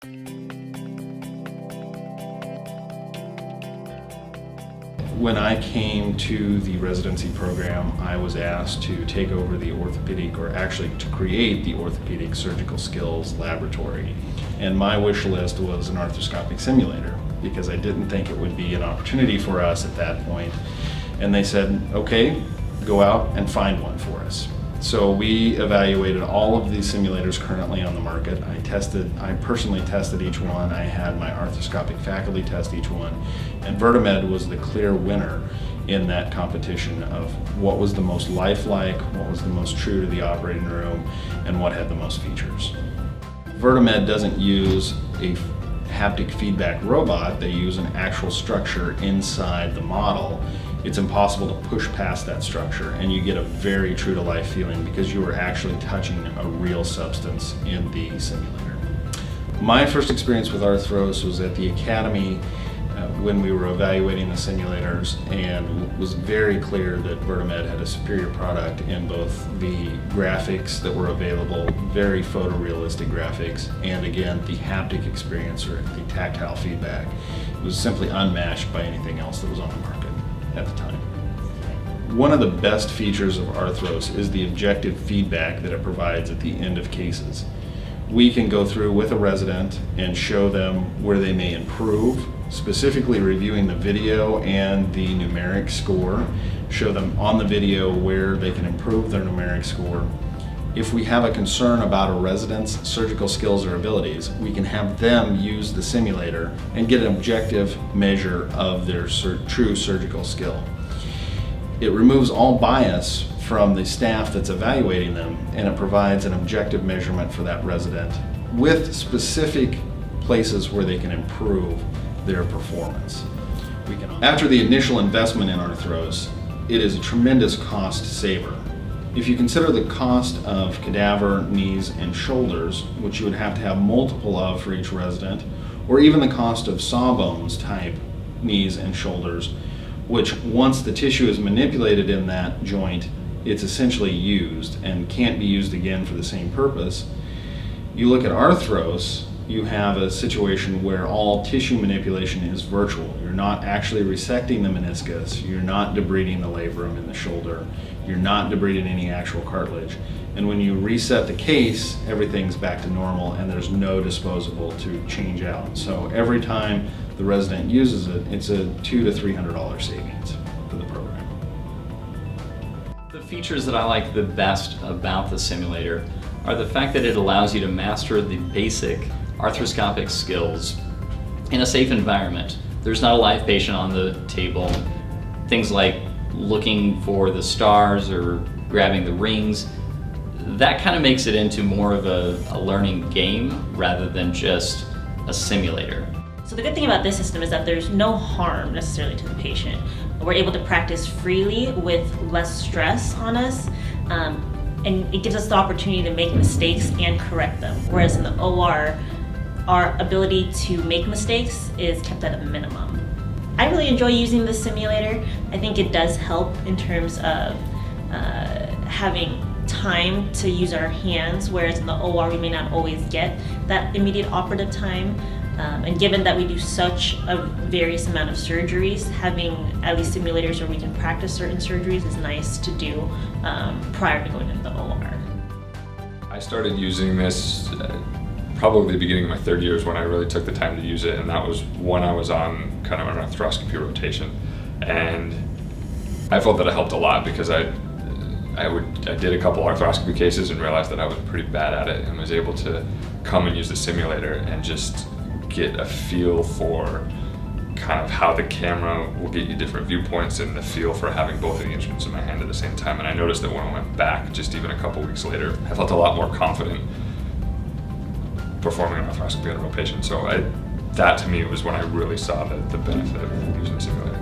When I came to the residency program, I was asked to take over the orthopedic, or actually to create the orthopedic surgical skills laboratory. And my wish list was an arthroscopic simulator, because I didn't think it would be an opportunity for us at that point. And they said, okay, go out and find one for us. So we evaluated all of these simulators currently on the market. I personally tested each one. I had my arthroscopic faculty test each one. And VirtaMed was the clear winner in that competition of what was the most lifelike, what was the most true to the operating room, and what had the most features. VirtaMed doesn't use a haptic feedback robot. They use an actual structure inside the model. It's impossible to push past that structure, and you get a very true to life feeling because you are actually touching a real substance in the simulator. My first experience with ArthroS was at the Academy when we were evaluating the simulators, and it was very clear that VirtaMed had a superior product in both the graphics that were available, very photorealistic graphics, and again, the haptic experience, or the tactile feedback. It was simply unmatched by anything else that was on the market at the time. One of the best features of ArthroS is the objective feedback that it provides at the end of cases. We can go through with a resident and show them where they may improve, specifically reviewing the video and the numeric score, show them on the video where they can improve their numeric score. If we have a concern about a resident's surgical skills or abilities, we can have them use the simulator and get an objective measure of their true surgical skill. It removes all bias from the staff that's evaluating them, and it provides an objective measurement for that resident with specific places where they can improve their performance. After the initial investment in ArthroS, it is a tremendous cost saver. If you consider the cost of cadaver knees and shoulders, which you would have to have multiple of for each resident, or even the cost of sawbones type knees and shoulders, which once the tissue is manipulated in that joint, it's essentially used and can't be used again for the same purpose. You look at ArthroS, you have a situation where all tissue manipulation is virtual. You're not actually resecting the meniscus, you're not debriding the labrum in the shoulder, you're not debriding any actual cartilage. And when you reset the case, everything's back to normal and there's no disposable to change out. So every time the resident uses it, it's a $200 to $300 savings for the program. The features that I like the best about the simulator are the fact that it allows you to master the basic arthroscopic skills in a safe environment. There's not a live patient on the table. Things like looking for the stars or grabbing the rings, that kind of makes it into more of a learning game rather than just a simulator. So the good thing about this system is that there's no harm necessarily to the patient. We're able to practice freely with less stress on us, and it gives us the opportunity to make mistakes and correct them. Whereas in the OR, our ability to make mistakes is kept at a minimum. I really enjoy using the simulator. I think it does help in terms of having time to use our hands, whereas in the OR we may not always get that immediate operative time. And given that we do such a various amount of surgeries, having at least simulators where we can practice certain surgeries is nice to do prior to going into the OR. I started using this probably the beginning of my third year is when I really took the time to use it, and that was when I was on kind of an arthroscopy rotation. And I felt that it helped a lot because I did a couple arthroscopy cases and realized that I was pretty bad at it, and was able to come and use the simulator and just get a feel for kind of how the camera will get you different viewpoints and the feel for having both of the instruments in my hand at the same time. And I noticed that when I went back, just even a couple weeks later, I felt a lot more confident performing an arthroscopy on a real patient. So that to me was when I really saw the benefit of using the simulator.